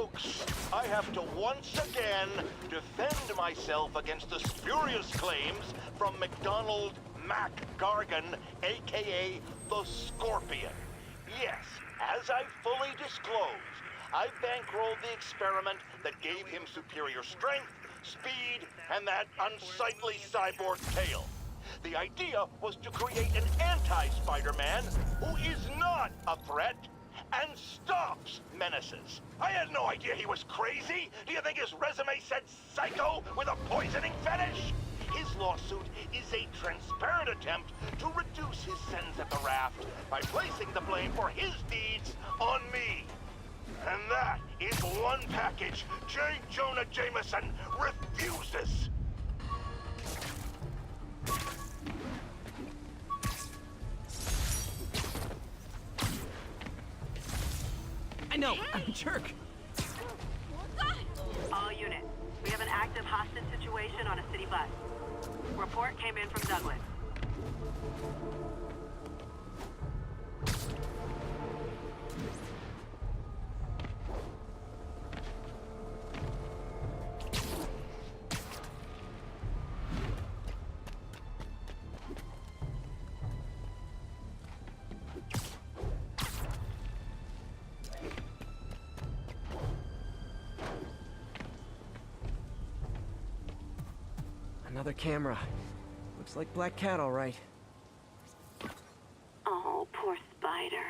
folks. I have to once again defend myself against the spurious claims from McDonald Mac Gargan, aka the Scorpion. Yes, as I fully disclosed, I bankrolled the experiment that gave him superior strength, speed, and that unsightly cyborg tail. The idea was to create an anti-Spider-Man who is not a threat and stops menaces. I had no idea he was crazy. Do you think his resume said psycho with a poisoning fetish? His lawsuit is a transparent attempt to reduce his sentence at the raft by placing the blame for his deeds on me. And that is one package J. Jonah Jameson refuses. I know, I'm a jerk. All units, we have an active hostage situation on a city bus. Report came in from Douglas. Another camera. Looks like Black Cat, all right. Oh, poor Spider.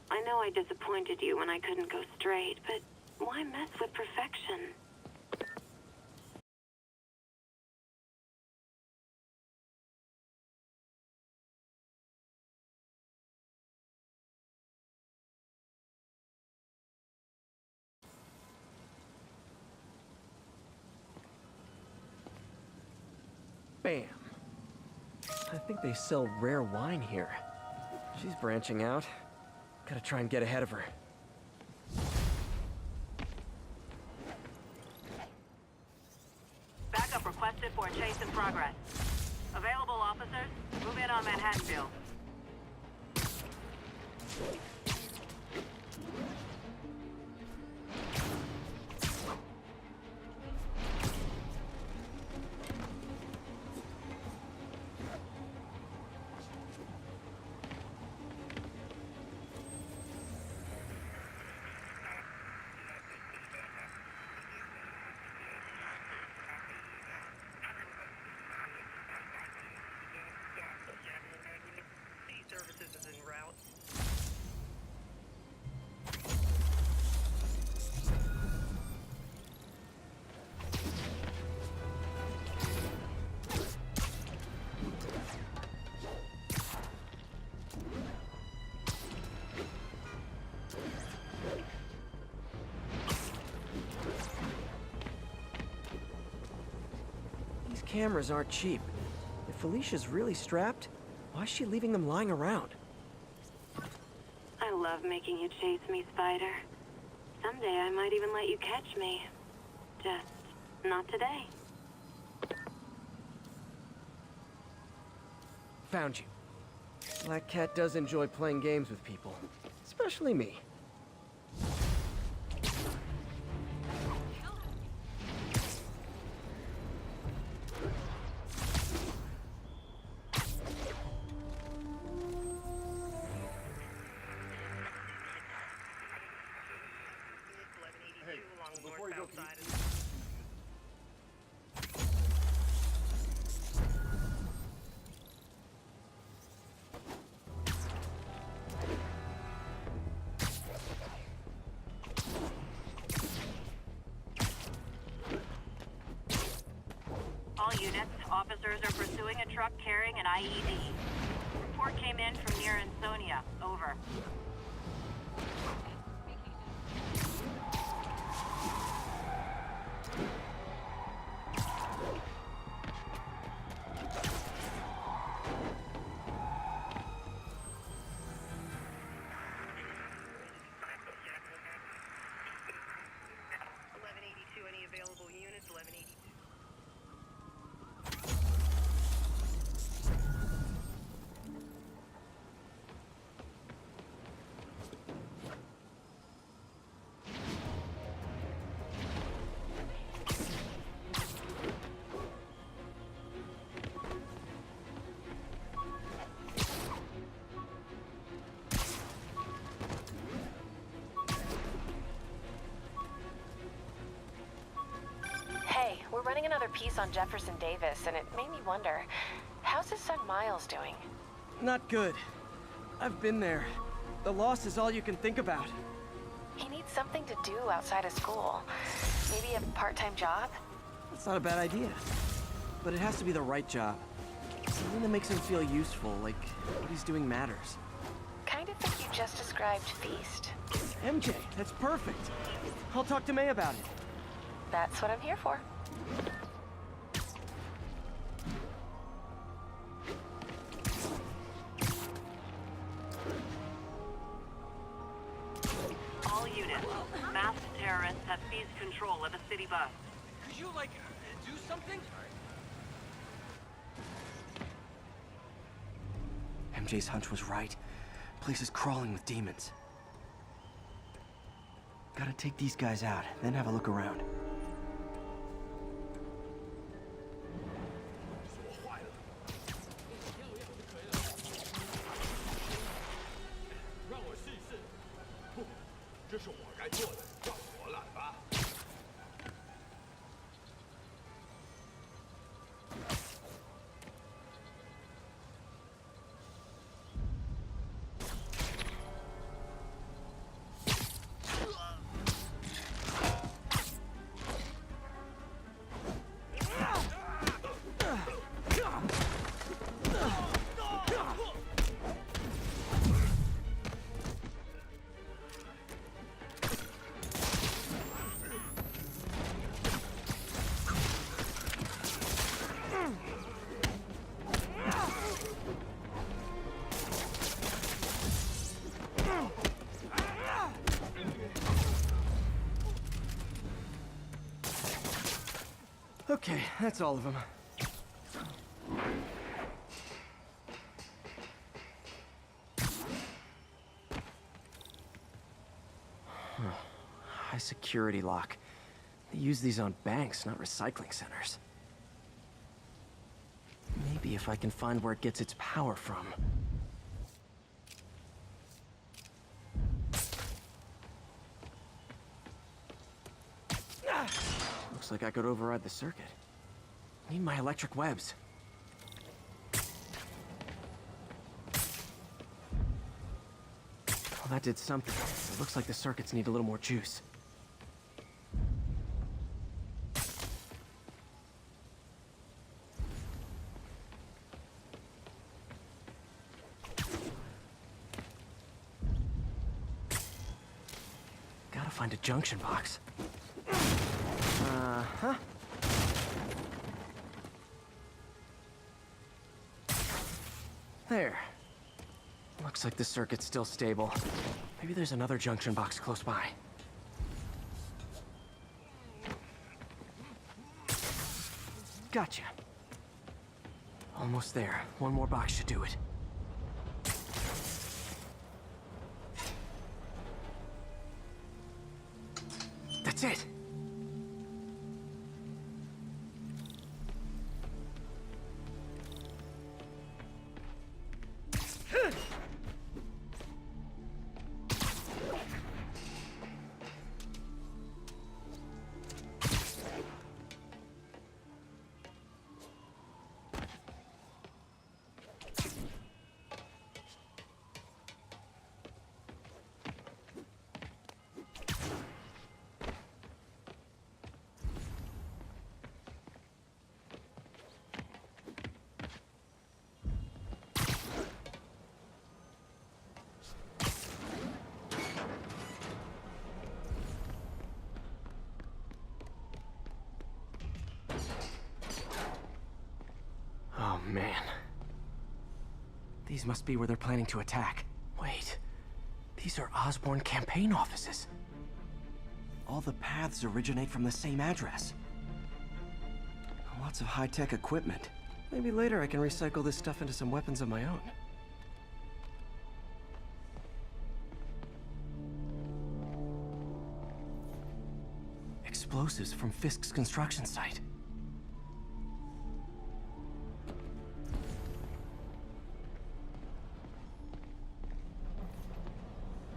I know I disappointed you when I couldn't go straight, but why mess with perfection? Bam. I think they sell rare wine here. She's branching out. Gotta try and get ahead of her. Backup requested for a chase in progress. Available officers, move in on Manhattanville. Services is en route. These cameras aren't cheap. If Felicia's really strapped, why is she leaving them lying around? I love making you chase me, Spider. Someday I might even let you catch me. Just not today. Found you. Black Cat does enjoy playing games with people. Especially me. Before you go, All units, officers are pursuing a truck carrying an IED. Report came in from near Ansonia. Over. Any available units, 1182. another piece on Jefferson Davis, and it made me wonder, how's his son Miles doing? Not good. I've been there. The loss is all you can think about. He needs something to do outside of school. Maybe a part-time job? That's not a bad idea. But it has to be the right job. Something that makes him feel useful, like what he's doing matters. Kind of think you just described Feast. MJ, that's perfect. I'll talk to May about it. That's what I'm here for. All units, masked terrorists have seized control of a city bus. Could you, like, do something? MJ's hunch was right. Place is crawling with demons. Gotta take these guys out, then have a look around. Okay, that's all of them. High security lock. They use these on banks, not recycling centers. Maybe if I can find where it gets its power from. Looks like I could override the circuit. Need my electric webs. Well, that did something. It looks like the circuits need a little more juice. Gotta find a junction box. Uh-huh. There. Looks like the circuit's still stable. Maybe there's another junction box close by. Gotcha. Almost there. One more box should do it. That's it! Oh, man. These must be where they're planning to attack. Wait. These are Osborn campaign offices. All the paths originate from the same address. Lots of high-tech equipment. Maybe later I can recycle this stuff into some weapons of my own. Explosives from Fisk's construction site.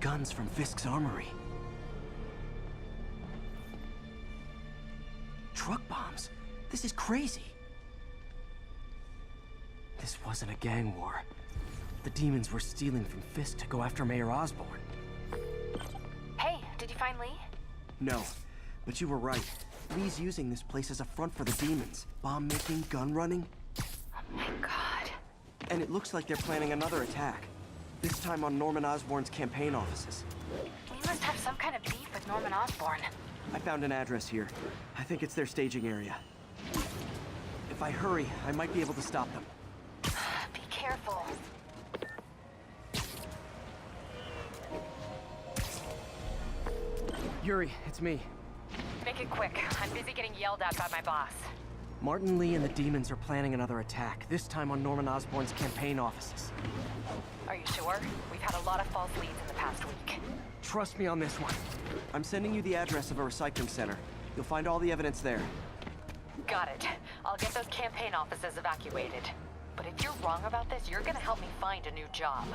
Guns from Fisk's armory. Truck bombs. This is crazy. This wasn't a gang war. The demons were stealing from Fisk to go after Mayor Osborn. Hey, did you find Lee? No, but you were right. Lee's using this place as a front for the demons. Bomb-making, gun-running. Oh my god. And it looks like they're planning another attack. This time on Norman Osborn's campaign offices. We must have some kind of beef with Norman Osborn. I found an address here. I think it's their staging area. If I hurry, I might be able to stop them. Be careful. Yuri, it's me. Make it quick. I'm busy getting yelled at by my boss. Martin Lee and the demons are planning another attack, this time on Norman Osborn's campaign offices. Are you sure? We've had a lot of false leads in the past week. Trust me on this one. I'm sending you the address of a recycling center. You'll find all the evidence there. Got it. I'll get those campaign offices evacuated. But if you're wrong about this, you're gonna help me find a new job.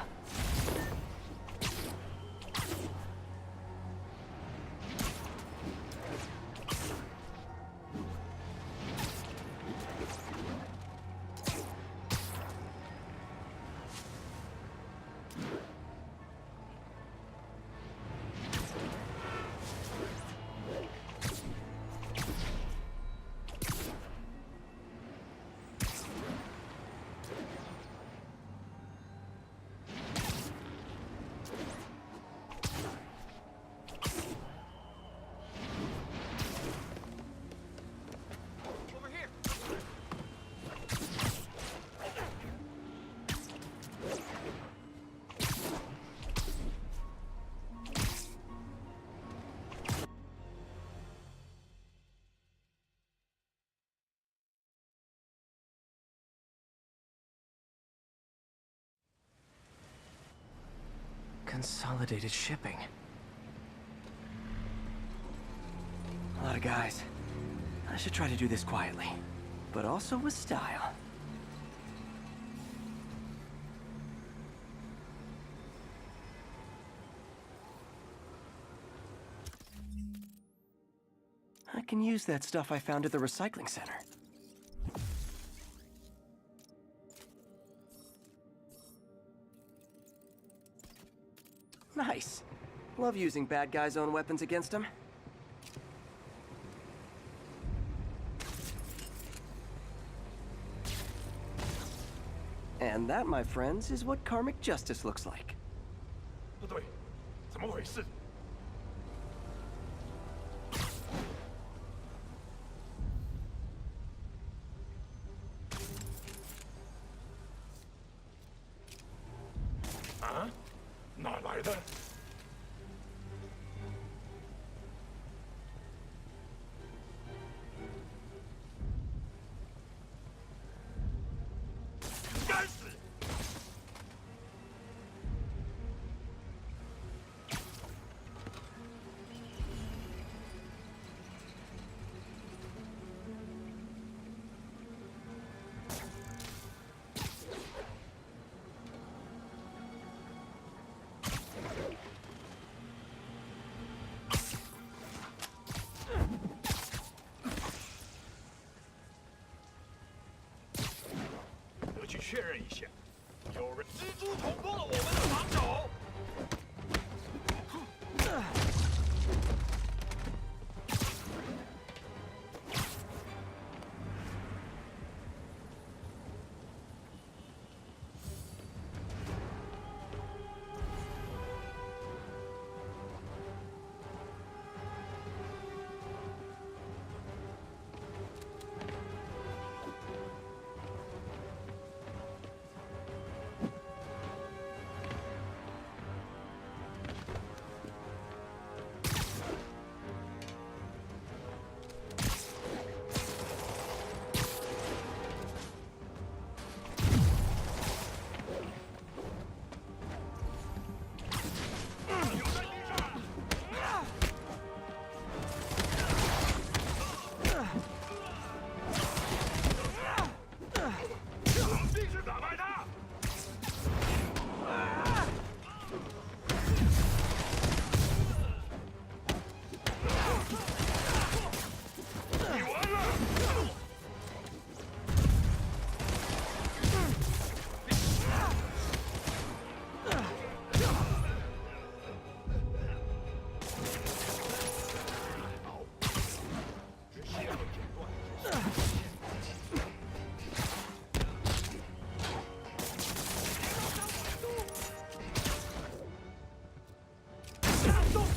Over here. Consolidated shipping. A lot of guys. I should try to do this quietly, but also with style. I can use that stuff I found at the recycling center. Nice. Love using bad guys' own weapons against them. And that, my friends, is what karmic justice looks like. 不对，怎么回事？啊？哪来的？该死！ 得去确认一下，有人蜘蛛捅破了我们的防守。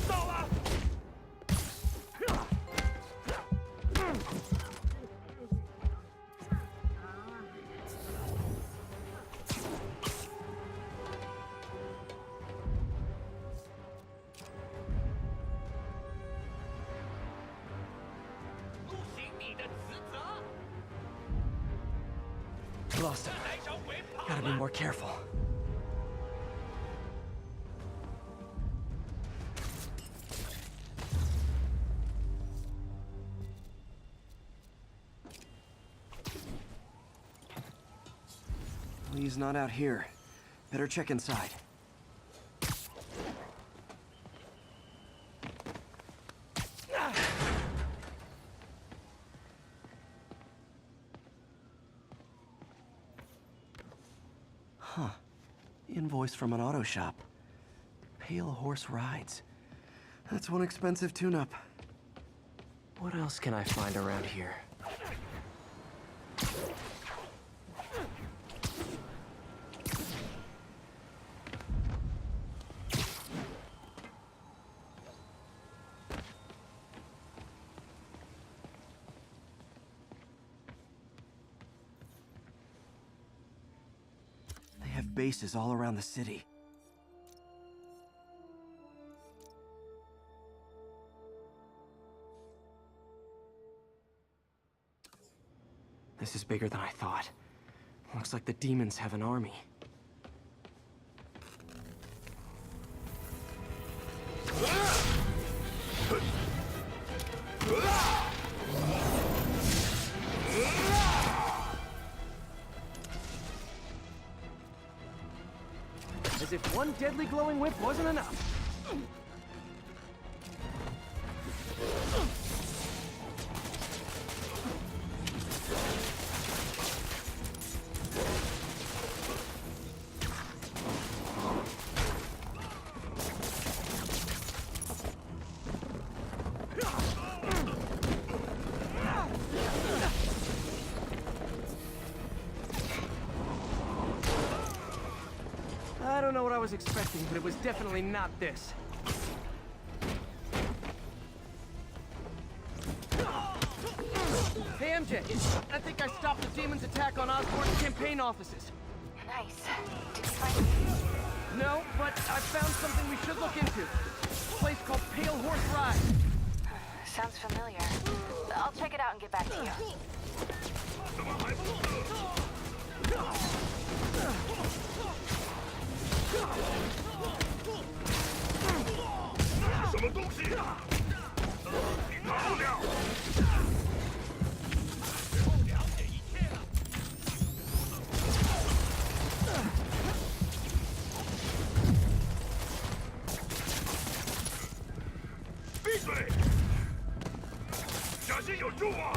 到了。履行你的职责。 Lost him. 来找鬼跑 Gotta be more careful. He's not out here. Better check inside. Huh. Invoice from an auto shop. Pale Horse Rides. That's one expensive tune-up. What else can I find around here? They have bases all around the city. This is bigger than I thought. Looks like the demons have an army. As if one deadly glowing whip wasn't enough. I don't know what I was expecting, but it was definitely not this. Hey, MJ. I think I stopped the demon's attack on Osborn's campaign offices. Nice. Did you find... No, but I found something we should look into. A place called Pale Horse Ride. Sounds familiar. I'll check it out and get back to you. 怎么还不死？什么东西？你逃不了！不了解一切了。闭嘴！小心有助啊！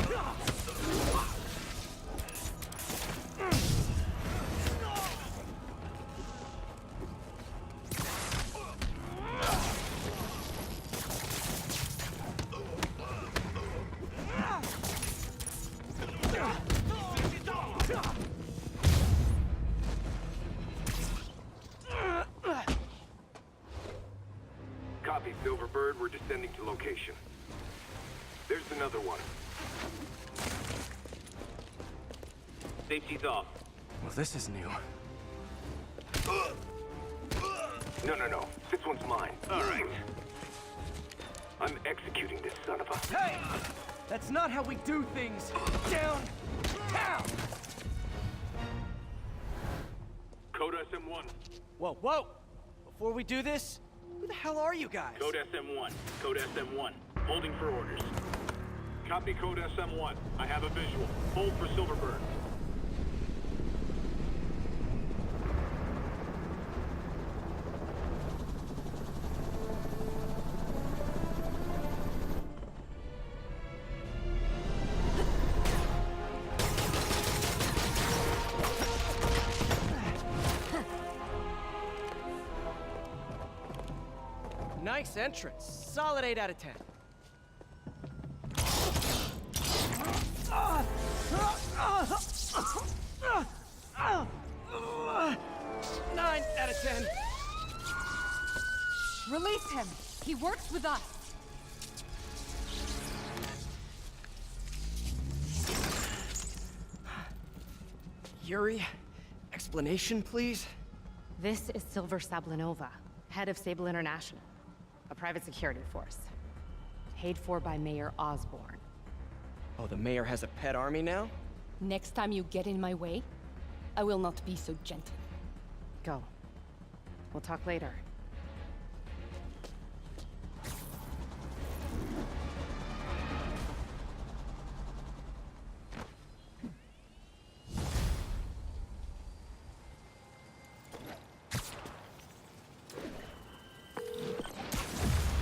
Copy, Silverbird. We're descending to location. There's another one. Safety's off. Well, this is new. No. This one's mine. All right. I'm executing this son of a... Hey! That's not how we do things downtown! Code SM1. Whoa! Before we do this, who the hell are you guys? Code SM1. Code SM1. Holding for orders. Copy Code SM1. I have a visual. Hold for Silverbird. Nice entrance. Solid 8 out of 10. 9 out of 10. Release him! He works with us. Yuri, explanation, please? This is Silver Sablinova, head of Sable International, a private security force. Paid for by Mayor Osborn. Oh, the mayor has a pet army now? Next time you get in my way, I will not be so gentle. Go. We'll talk later.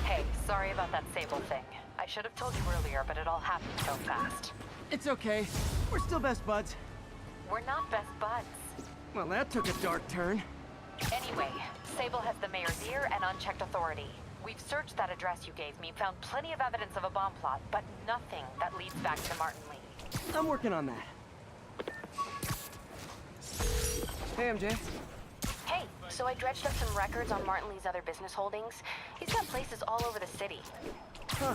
Hey, sorry about that Sable thing. I should have told you earlier, but it all happened so fast. It's okay. We're still best buds. We're not best buds. Well, that took a dark turn. Anyway, Sable has the mayor's ear and unchecked authority. We've searched that address you gave me, found plenty of evidence of a bomb plot, but nothing that leads back to Martin Lee. I'm working on that. Hey, MJ. Hey, so I dredged up some records on Martin Lee's other business holdings. He's got places all over the city. Huh.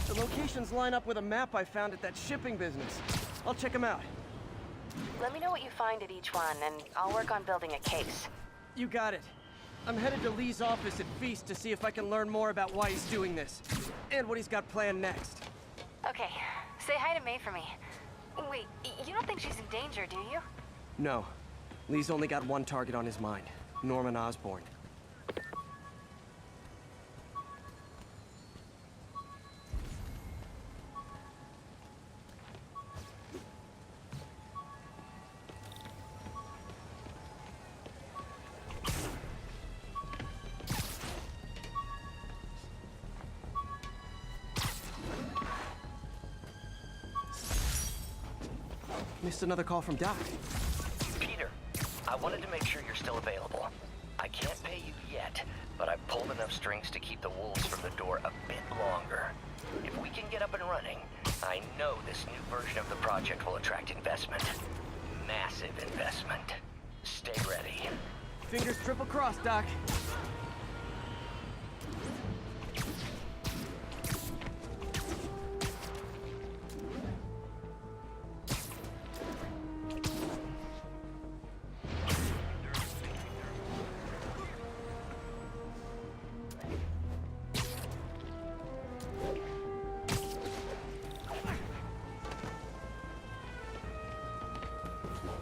The locations line up with a map I found at that shipping business. I'll check them out. Let me know what you find at each one, and I'll work on building a case. You got it. I'm headed to Lee's office at Feast to see if I can learn more about why he's doing this. And what he's got planned next. Okay, say hi to May for me. Wait, you don't think she's in danger, do you? No. Lee's only got one target on his mind. Norman Osborn. Missed another call from Doc. Peter, I wanted to make sure you're still available. I can't pay you yet, but I've pulled enough strings to keep the wolves from the door a bit longer. If we can get up and running, I know this new version of the project will attract investment. Massive investment. Stay ready. Fingers triple crossed, Doc.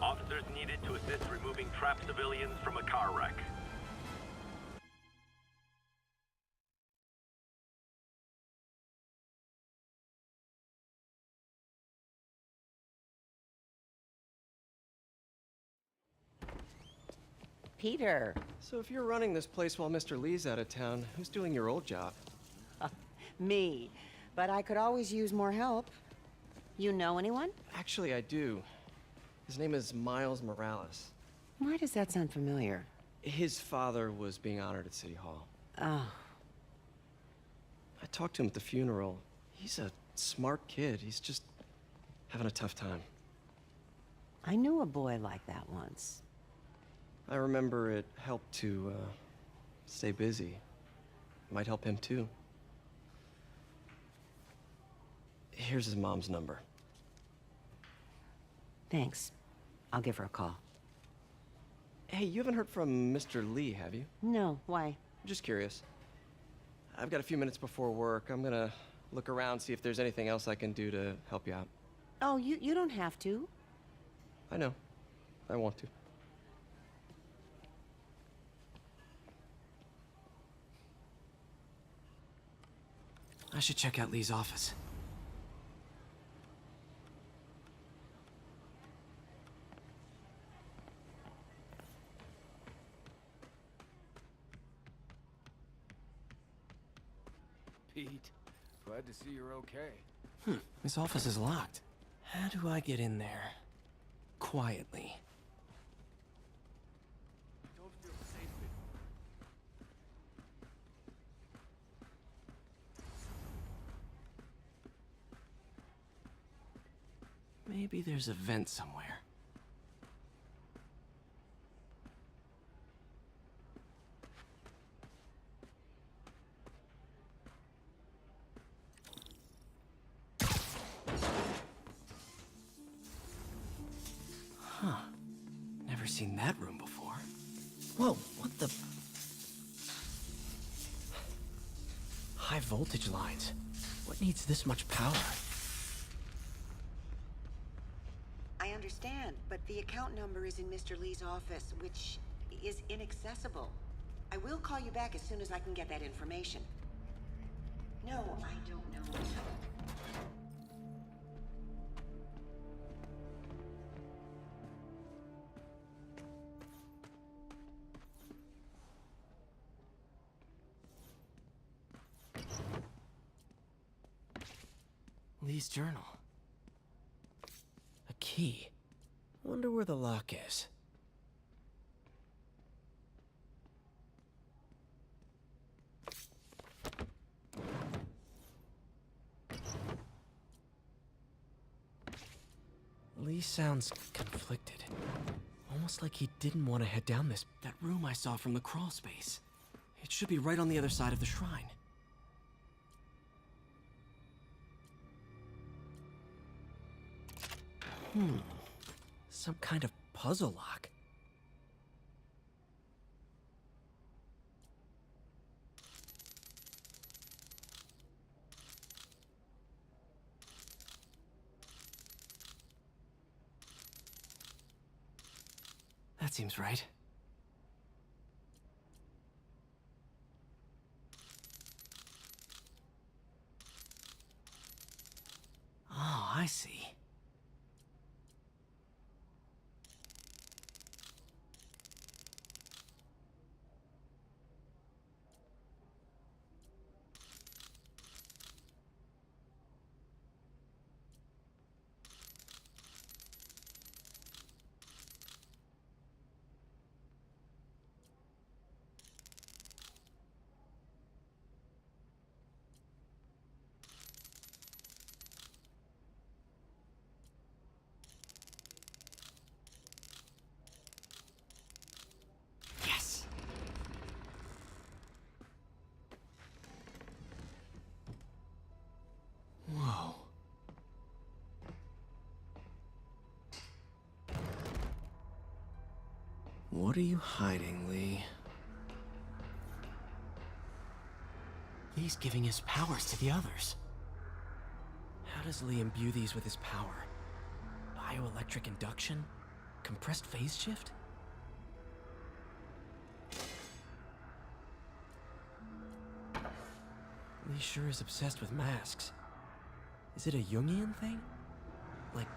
Officers needed to assist removing trapped civilians from a car wreck. Peter. So if you're running this place while Mr. Lee's out of town, who's doing your old job? Me. But I could always use more help. You know anyone? Actually, I do. His name is Miles Morales. Why does that sound familiar? His father was being honored at City Hall. Oh. I talked to him at the funeral. He's a smart kid. He's just having a tough time. I knew a boy like that once. I remember it helped to, stay busy. Might help him, too. Here's his mom's number. Thanks. I'll give her a call. Hey, you haven't heard from Mr. Lee, have you? No, why? Just curious. I've got a few minutes before work. I'm gonna look around, see if there's anything else I can do to help you out. Oh, you don't have to. I know. I want to. I should check out Lee's office. Pete, glad to see you're okay. His office is locked. How do I get in there? Quietly. Don't feel safe in. Maybe there's a vent somewhere. seen that room before. Whoa, what the... High voltage lines. What needs this much power? I understand, but the account number is in Mr. Lee's office, which is inaccessible. I will call you back as soon as I can get that information. No, I don't know. Lee's journal. A key. Wonder where the lock is. Lee sounds conflicted. Almost like he didn't want to head down that room I saw from the crawl space. It should be right on the other side of the shrine. Some kind of puzzle lock. That seems right. Oh, I see. Whoa. What are you hiding, Lee? Lee's giving his powers to the others. How does Lee imbue these with his power? Bioelectric induction? Compressed phase shift? Lee sure is obsessed with masks. Is it a Jungian thing? Like,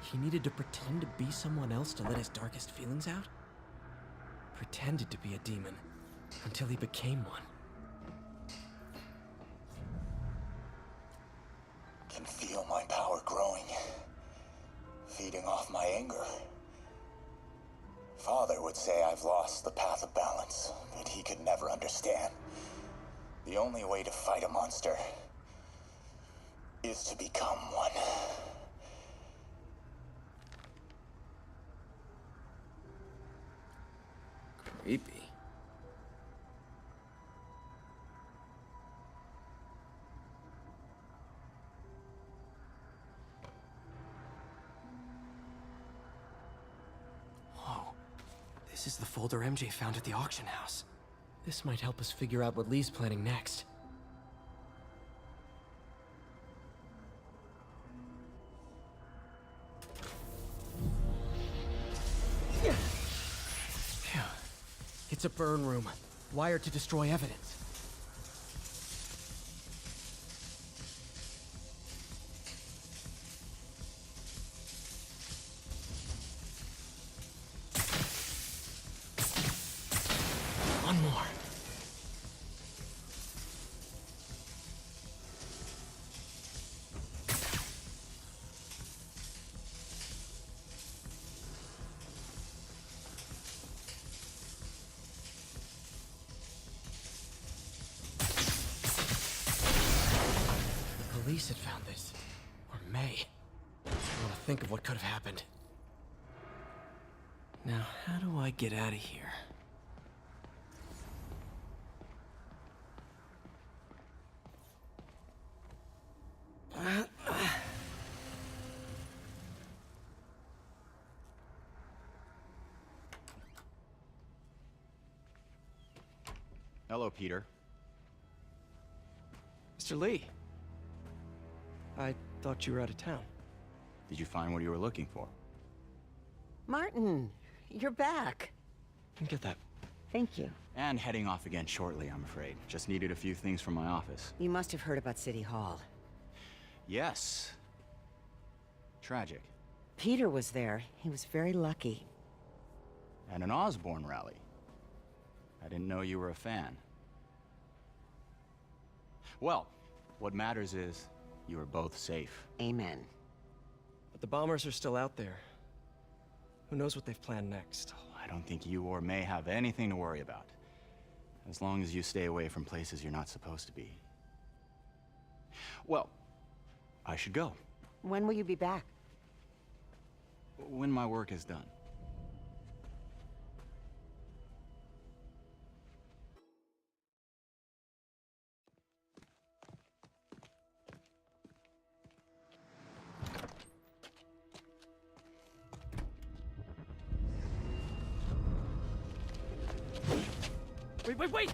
he needed to pretend to be someone else to let his darkest feelings out? Pretended to be a demon, until he became one. Can feel my power growing, feeding off my anger. Father would say I've lost the path of balance, but he could never understand. The only way to fight a monster is to become one. Creepy. Whoa. This is the folder MJ found at the auction house. This might help us figure out what Lee's planning next. Phew. It's a burn room, wired to destroy evidence. One more. The police had found this. Or May. I want to think of what could have happened. Now, how do I get out of here? Hello, Peter. Mr. Lee. I thought you were out of town. Did you find what you were looking for? Martin, you're back. Get that. Thank you. And heading off again shortly, I'm afraid. Just needed a few things from my office. You must have heard about City Hall. Yes. Tragic. Peter was there. He was very lucky. At an Osborn rally. I didn't know you were a fan. Well, what matters is you are both safe. Amen. But the bombers are still out there. Who knows what they've planned next? I don't think you or May have anything to worry about. As long as you stay away from places you're not supposed to be. Well, I should go. When will you be back? When my work is done. Wait!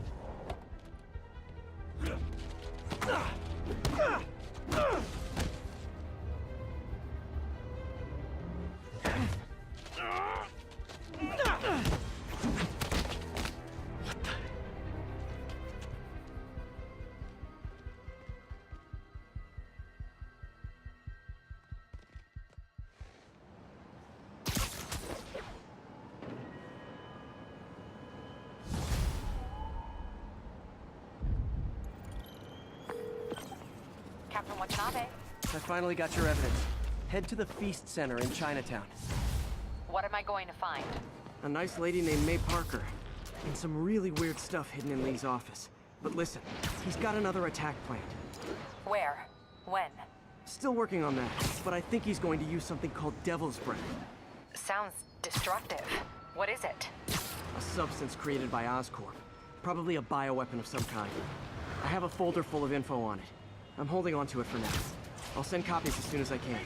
Captain Watanabe, I finally got your evidence. Head to the Feast Center in Chinatown. what am I going to find? A nice lady named May Parker. And some really weird stuff hidden in Lee's office. But listen, he's got another attack planned. Where? When? Still working on that, but I think he's going to use something called Devil's Breath. Sounds destructive. What is it? A substance created by Oscorp. Probably a bioweapon of some kind. I have a folder full of info on it. I'm holding on to it for now. I'll send copies as soon as I can.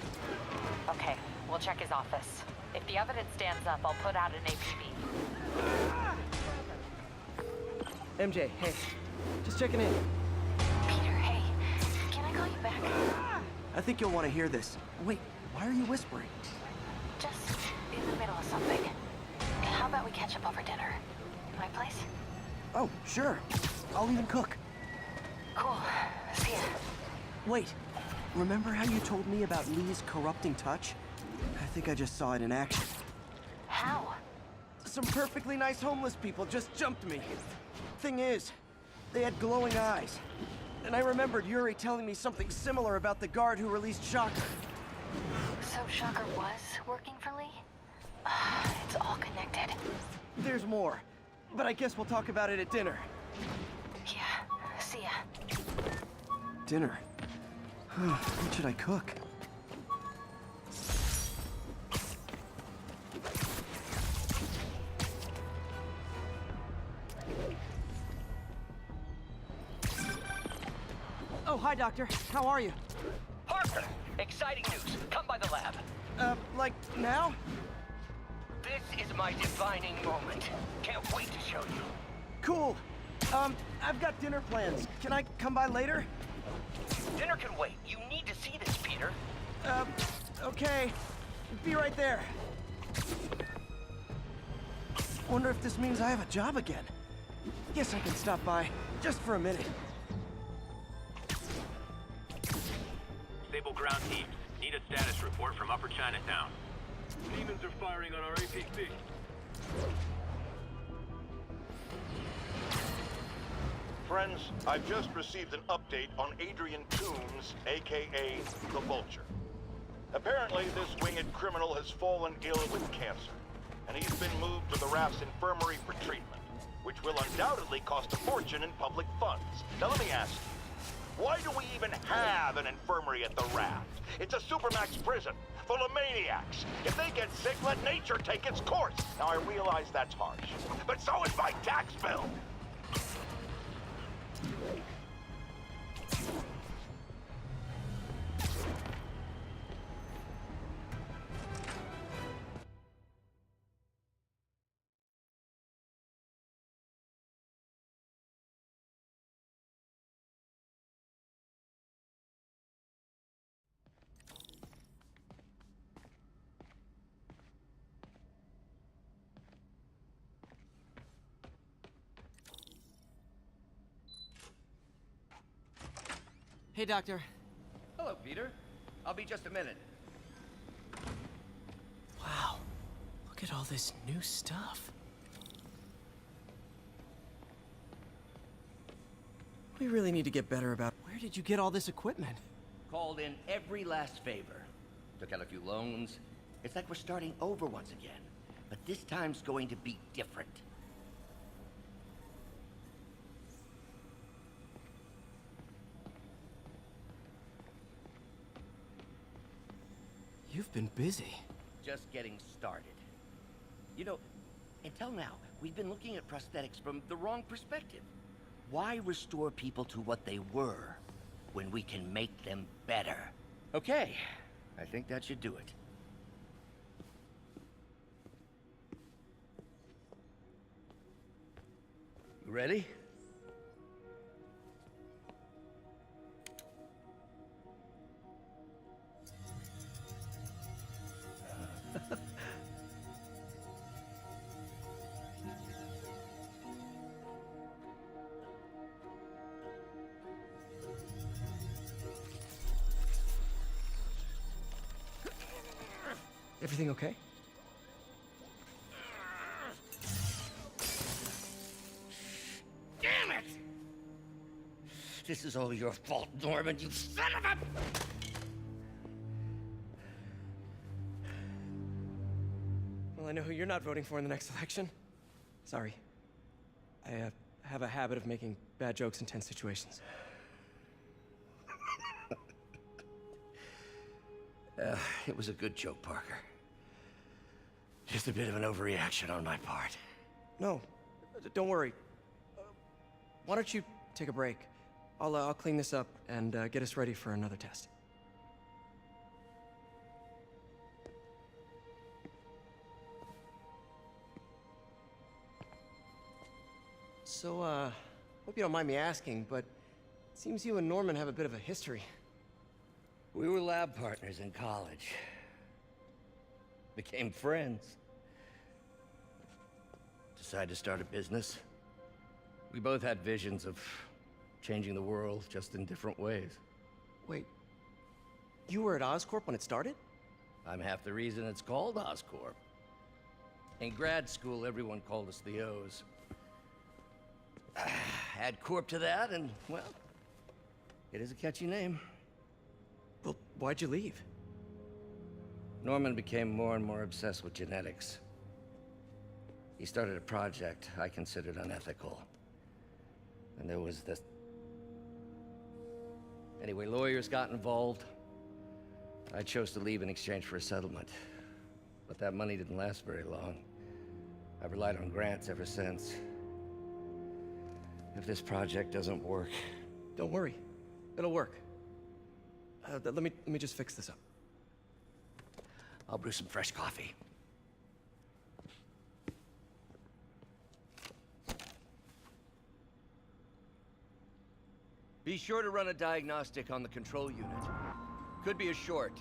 Okay, we'll check his office. If the evidence stands up, I'll put out an APB. MJ, hey. Just checking in. Peter, hey. Can I call you back? I think you'll want to hear this. Wait, why are you whispering? Just in the middle of something. How about we catch up over dinner? My place? Oh, sure. I'll even cook. Cool. See ya. Wait, remember how you told me about Lee's corrupting touch? I think I just saw it in action. How? Some perfectly nice homeless people just jumped me. Thing is, they had glowing eyes. And I remembered Yuri telling me something similar about the guard who released Shocker. So Shocker was working for Lee? It's all connected. There's more, but I guess we'll talk about it at dinner. Yeah, see ya. Dinner? What should I cook? Oh, hi, Doctor. How are you? Parker, exciting news. Come by the lab. Like now? This is my defining moment. Can't wait to show you. Cool. I've got dinner plans. Can I come by later? Dinner can wait. You need to see this, Peter. Okay. Be right there. Wonder if this means I have a job again. Guess I can stop by, just for a minute. Stable ground teams. Need a status report from Upper Chinatown. Demons are firing on our APC. Friends, I've just received an update on Adrian Toombs, aka the Vulture. Apparently, this winged criminal has fallen ill with cancer, and he's been moved to the RAF's infirmary for treatment, which will undoubtedly cost a fortune in public funds. Now let me ask you, why do we even have an infirmary at the RAF? It's a supermax prison, full of maniacs. If they get sick, let nature take its course. Now I realize that's harsh, but so is my tax bill. Hey, Doctor. Hello, Peter. I'll be just a minute. Wow. Look at all this new stuff. We really need to get better about where did you get all this equipment? Called in every last favor. Took out a few loans. It's like we're starting over once again. But this time's going to be different. You've been busy. Just getting started. You know, until now, we've been looking at prosthetics from the wrong perspective. Why restore people to what they were when we can make them better? Okay, I think that should do it. You ready? Everything okay? Damn it! This is all your fault, Norman, you son of a... Well, I know who you're not voting for in the next election. Sorry. I have a habit of making bad jokes in tense situations. It was a good joke, Parker. Just a bit of an overreaction on my part. No, don't worry. Why don't you take a break? I'll clean this up and get us ready for another test. So, hope you don't mind me asking, but it seems you and Norman have a bit of a history. We were lab partners in college. Became friends. Decided to start a business. We both had visions of changing the world, just in different ways. Wait, you were at Oscorp when it started? I'm half the reason it's called Oscorp. In grad school, everyone called us the O's. Add Corp to that, and, well, it is a catchy name. Well, why'd you leave? Norman became more and more obsessed with genetics. He started a project I considered unethical. And there was this... Anyway, lawyers got involved. I chose to leave in exchange for a settlement. But that money didn't last very long. I've relied on grants ever since. If this project doesn't work... Don't worry. It'll work. Let me just fix this up. I'll brew some fresh coffee. Be sure to run a diagnostic on the control unit. Could be a short.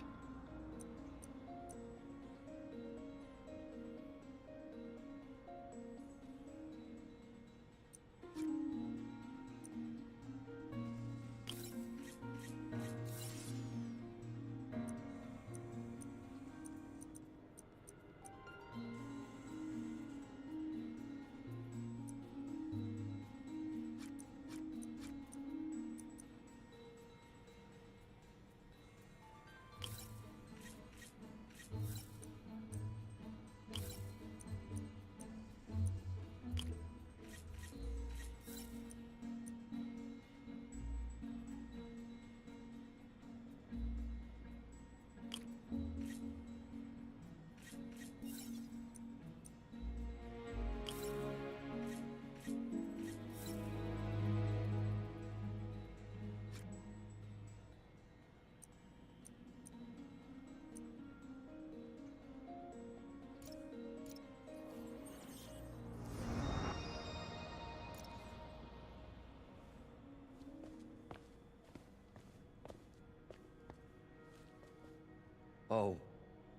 Oh,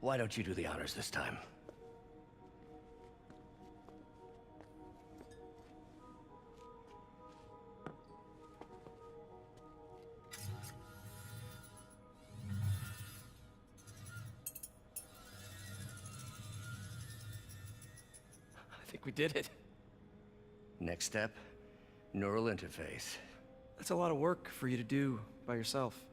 why don't you do the honors this time? We did it. Next step, neural interface. That's a lot of work for you to do by yourself.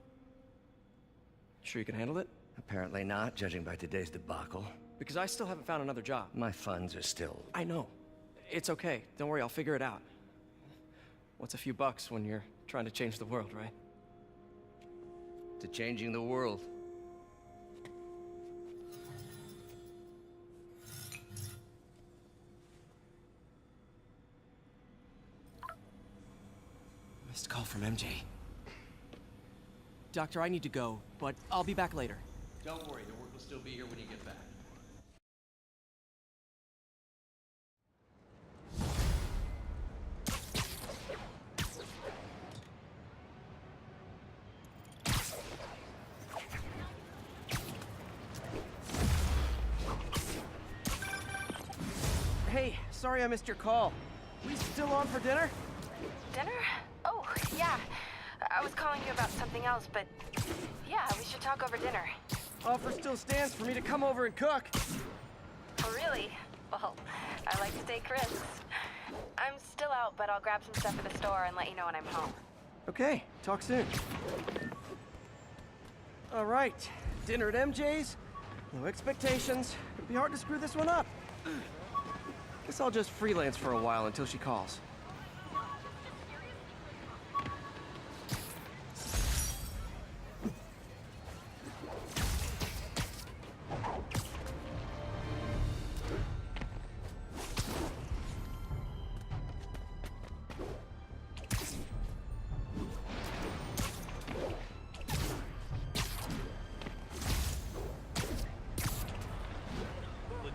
Sure you can handle it? Apparently not, judging by today's debacle. Because I still haven't found another job. My funds are still... I know. It's okay. Don't worry, I'll figure it out. What's a few bucks when you're trying to change the world, right? To changing the world. Missed call from MJ. Doctor, I need to go, but I'll be back later. Don't worry, the work will still be here when you get back. Hey, sorry I missed your call. We still on for dinner? Dinner? Oh, yeah. I was calling you about something else, but yeah, we should talk over dinner. Offer still stands for me to come over and cook. Oh, really? Well, I like to take risks. I'm still out, but I'll grab some stuff at the store and let you know when I'm home. Okay, talk soon. All right, dinner at MJ's. No expectations. It'd be hard to screw this one up. Guess I'll just freelance for a while until she calls.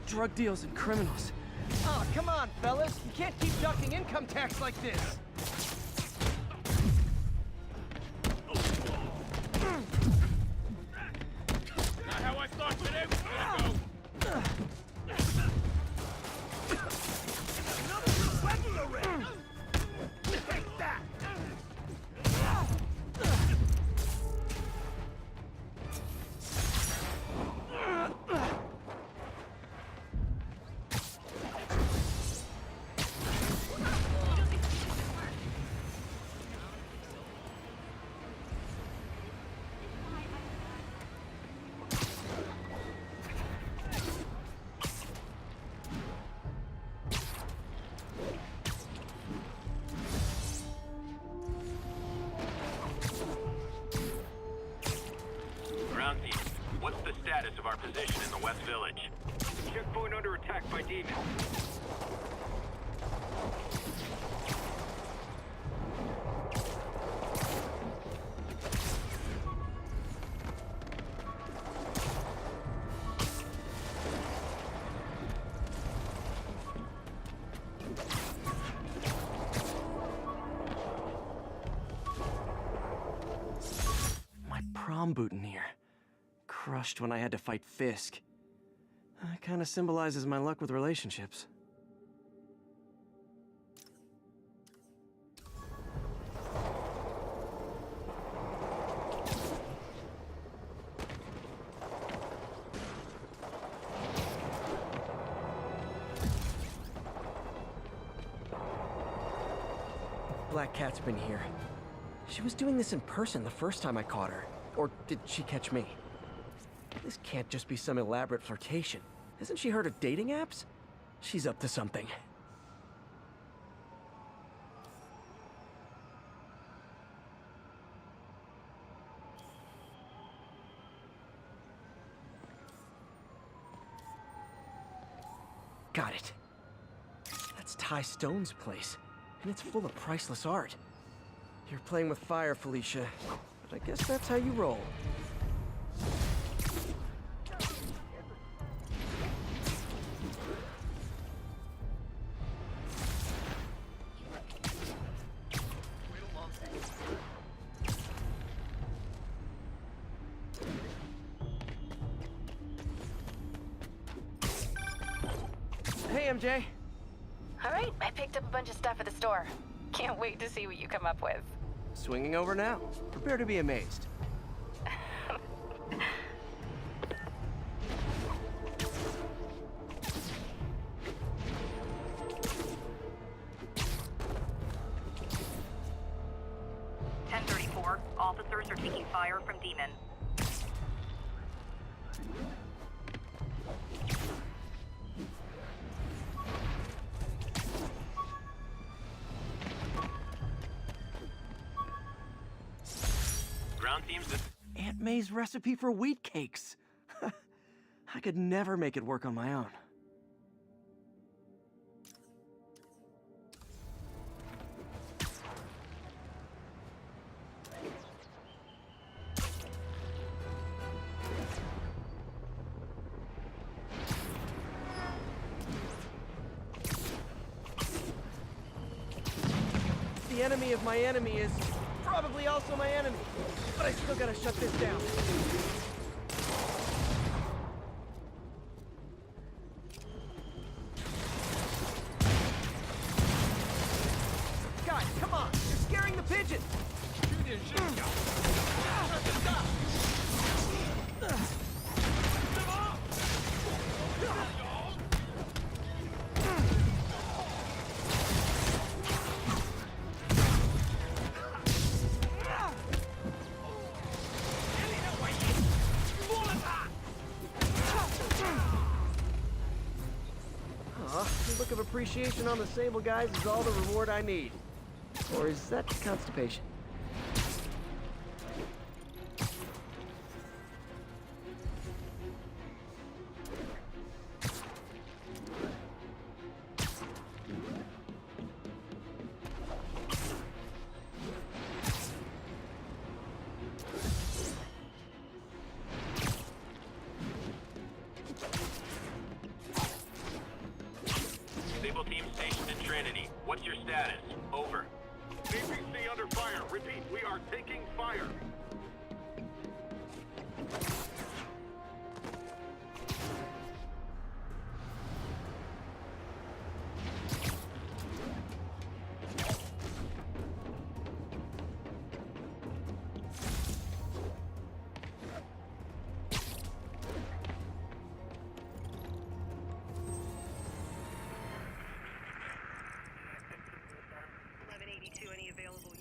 Drug deals and criminals. Oh, come on, fellas. You can't keep ducking income tax like this. Not how I thought today was gonna go. Another weapon already. Take that. What's the status of our position in the West Village? Checkpoint under attack by demons. My prom boutonniere. Crushed when I had to fight Fisk. Kinda symbolizes my luck with relationships. Black Cat's been here. She was doing this in person the first time I caught her. Or did she catch me? This can't just be some elaborate flirtation. Hasn't she heard of dating apps? She's up to something. Got it. That's Ty Stone's place, and it's full of priceless art. You're playing with fire, Felicia, but I guess that's how you roll. Hey, MJ. All right, I picked up a bunch of stuff at the store. Can't wait to see what you come up with. Swinging over now. Prepare to be amazed. Over. Officers are taking fire from Demon. Ground teams, this... Aunt May's recipe for wheat cakes. I could never make it work on my own. The enemy of my enemy is probably also my enemy, but I still gotta shut this down. Guys, come on! You're scaring the pigeons! The look of appreciation on the Sable guys is all the reward I need. Or is that constipation? Sable team stationed in Trinity. What's your status? Over. CPC under fire. Repeat, we are taking fire. Any available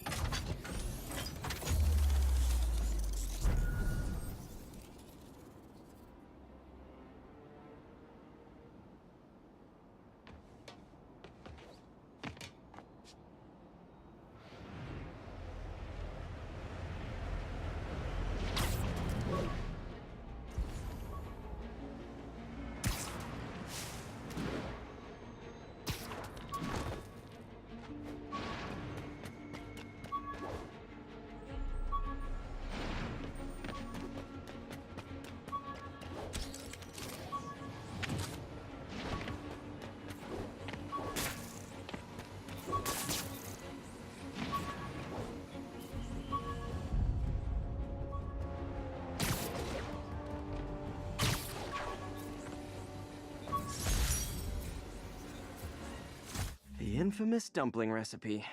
The infamous dumpling recipe.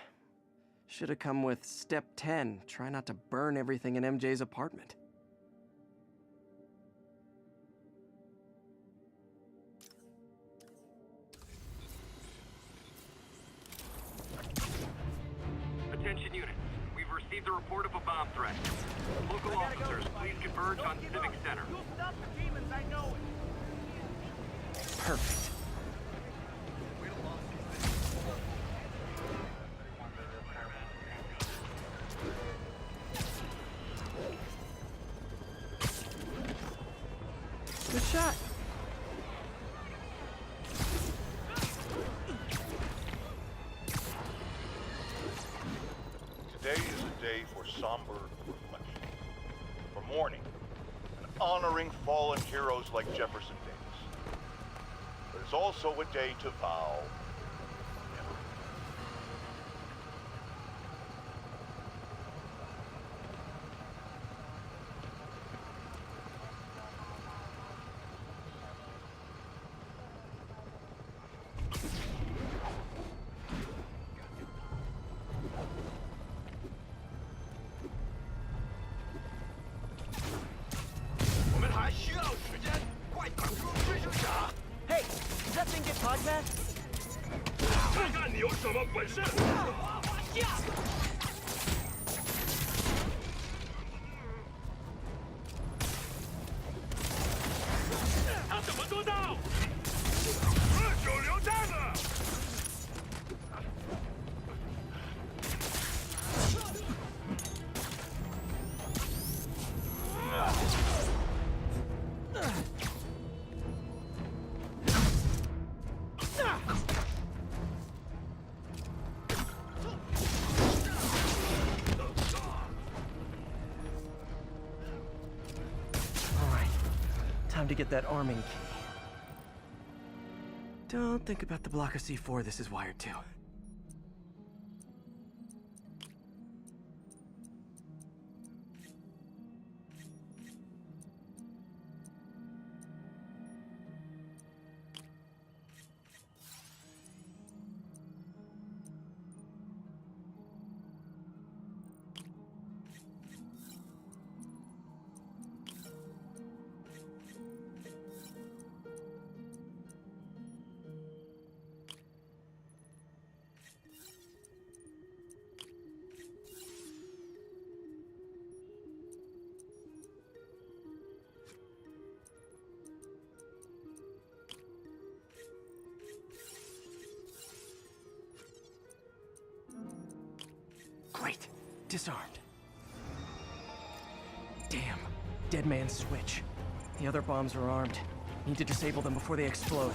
Should have come with step 10. Try not to burn everything in MJ's apartment. Attention units. We've received a report of a bomb threat. Local officers, please converge on Civic Center. You'll stop the demons, I know it. Perfect. Good shot. Today is a day for somber reflection, for mourning, and honoring fallen heroes like Jefferson Davis. But it's also a day to vow never. Hey, does that thing get podcast? 看看你有什么本事！ Time to get that arming key. Don't think about the block of C4 this is wired to. Great. Disarmed. Damn. Dead man's switch. The other bombs are armed. Need to disable them before they explode.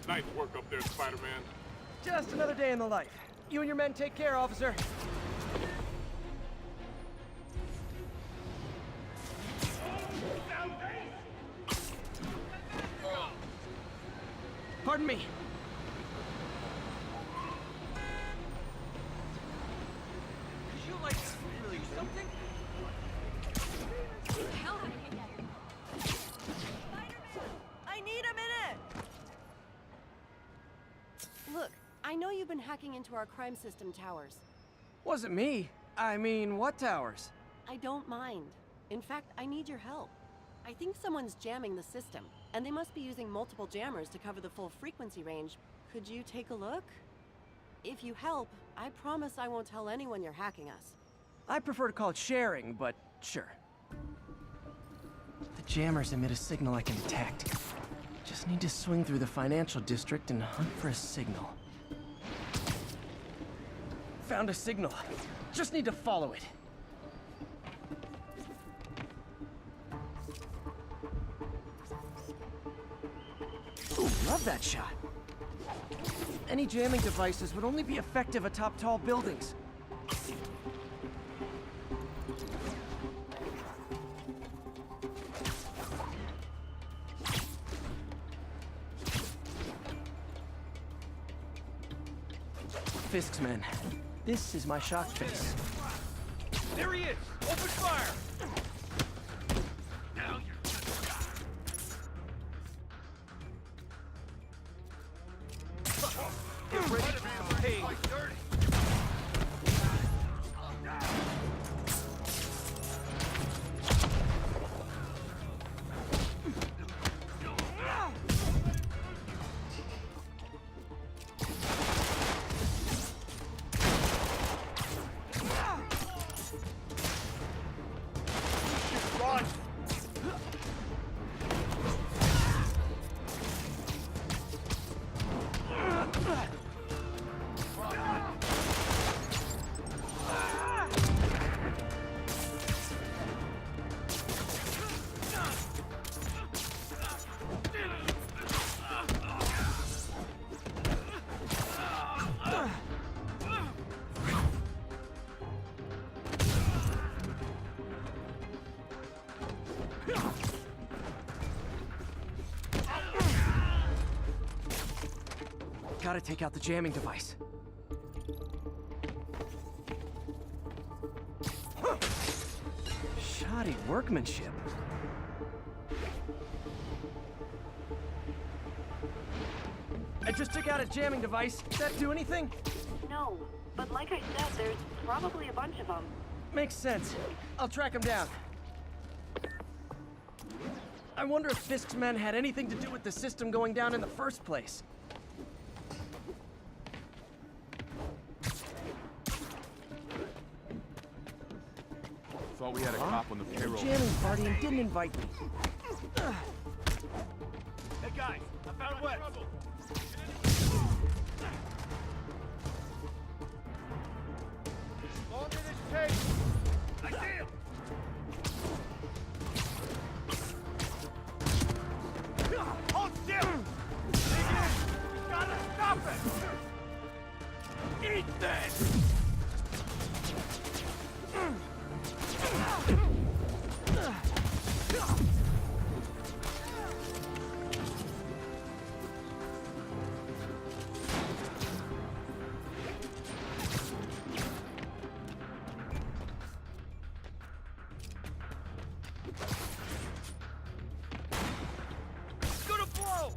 Nice work up there, Spider-Man. Just another day in the life. You and your men take care, officer. Pardon me. Could you, like, really do something? Hell, I need a minute! Look, I know you've been hacking into our crime system towers. Wasn't me. I mean, what towers? I don't mind. In fact, I need your help. I think someone's jamming the system, and they must be using multiple jammers to cover the full frequency range. Could you take a look? If you help, I promise I won't tell anyone you're hacking us. I prefer to call it sharing, but sure. The jammers emit a signal I can detect. Just need to swing through the financial district and hunt for a signal. Found a signal. Just need to follow it. Ooh, love that shot. Any jamming devices would only be effective atop tall buildings. Fisk's men. This is my shock face. There he is! Open fire! Now you're get ready for some pain. Gotta take out the jamming device. Shoddy workmanship. I just took out a jamming device. Did that do anything? No, but like I said, there's probably a bunch of them. Makes sense. I'll track him down. I wonder if Fisk's men had anything to do with the system going down in the first place. Thought we had a cop on the payroll. Jamming party and didn't invite me. Hey guys, I found Wes. Long in his chase. I see him. Hold still. Dig in. You gotta stop it. Eat this. Gonna blow.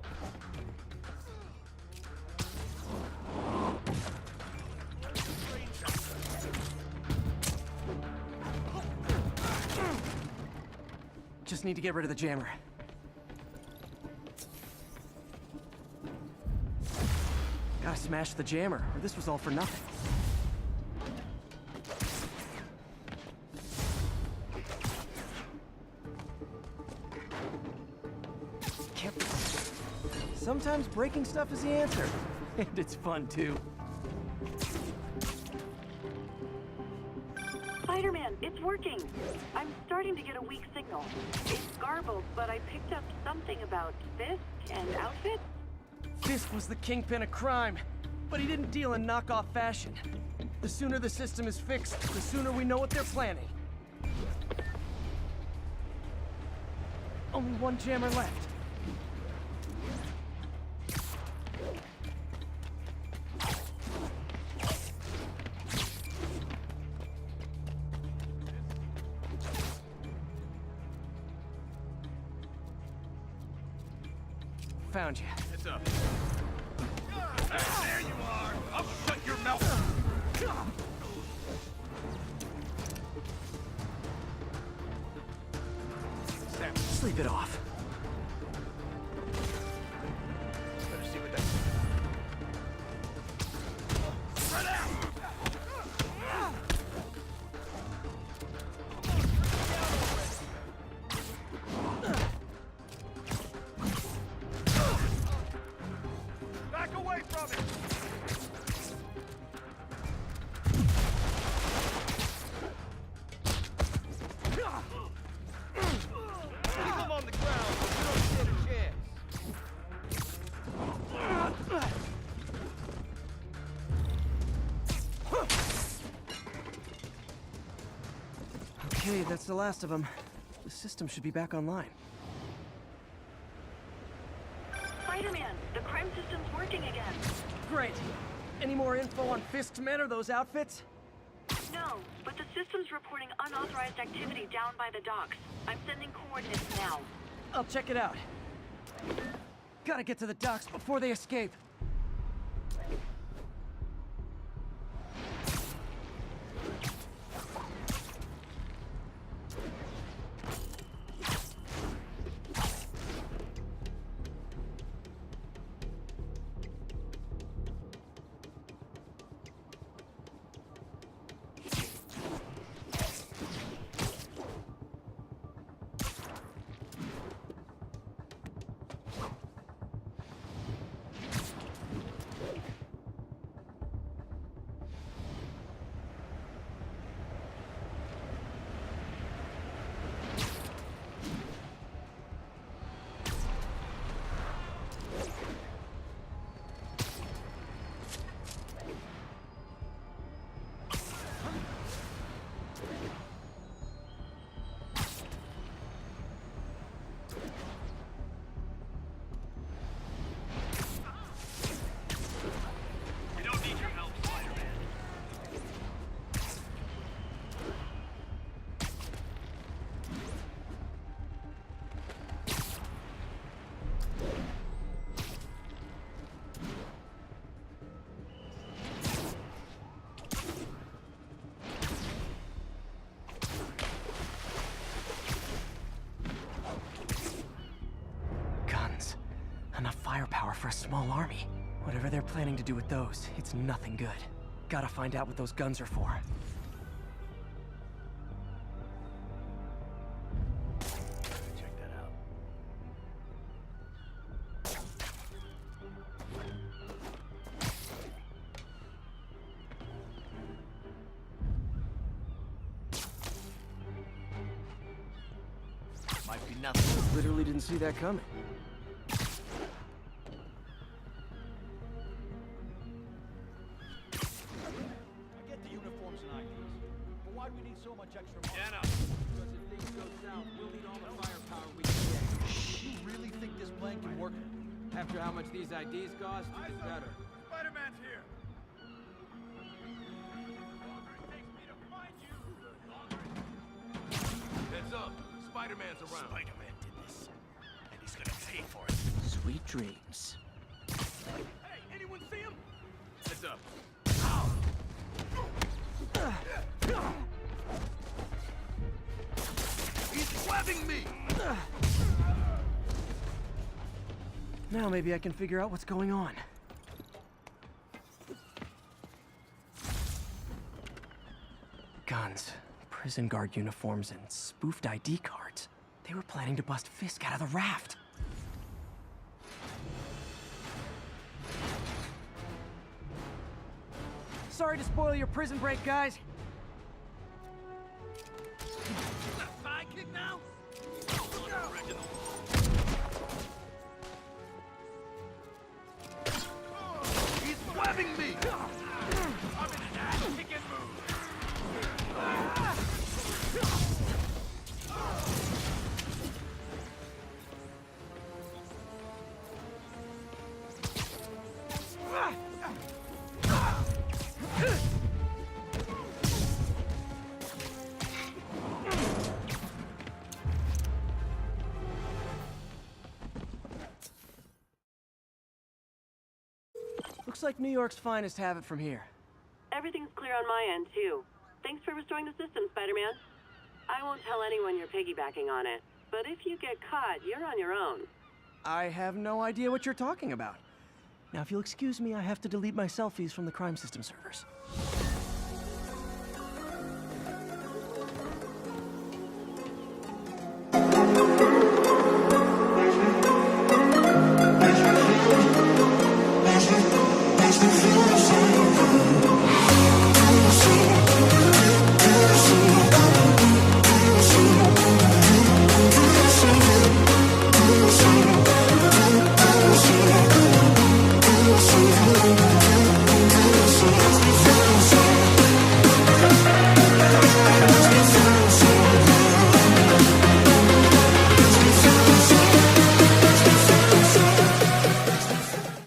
Just need to get rid of the jammer. Gotta smash the jammer, or this was all for nothing. Sometimes breaking stuff is the answer. And it's fun, too. Spider-Man, it's working. I'm starting to get a weak signal. It's garbled, but I picked up something about Fisk and outfits. Fisk was the kingpin of crime, but he didn't deal in knockoff fashion. The sooner the system is fixed, the sooner we know what they're planning. Only one jammer left. Found you. Heads up. There you are. I'll shut your mouth. Sam, sleep it off. Better see what that's. Spread out. Back away from it. Keep him on the ground, but you don't stand a chance. Okay, that's the last of them. The system should be back online. Spider-Man, the crime system's working again. Great. Any more info on Fisk's men or those outfits? No, but the system's reporting unauthorized activity down by the docks. I'm sending coordinates now. I'll check it out. Gotta get to the docks before they escape. We don't need your help, Spider-Man. Guns. Enough firepower for a small army. Whatever they're planning to do with those, it's nothing good. Gotta find out what those guns are for. nothing. Literally didn't see that coming. I get the uniforms and IDs, but why do we need so much extra money? Jenna! Because if things go south, we'll need all the firepower we can get. You really think this plan can work? After how much these IDs cost, it's better. Spider-Man's here! Heads up! Spider-Man's around. Spider-Man did this, and he's gonna pay for it. Sweet dreams. Hey, anyone see him? Heads up. He's webbing me! Now maybe I can figure out what's going on. Guns, prison guard uniforms, and spoofed ID cards. They were planning to bust Fisk out of the raft. Sorry to spoil your prison break, guys. Sidekick now? He's webbing me! I'm in an ass-kicking mood! Looks like New York's finest have it from here. Everything's clear on my end, too. Thanks for restoring the system, Spider-Man. I won't tell anyone you're piggybacking on it, but if you get caught, you're on your own. I have no idea what you're talking about. Now, if you'll excuse me, I have to delete my selfies from the crime system servers.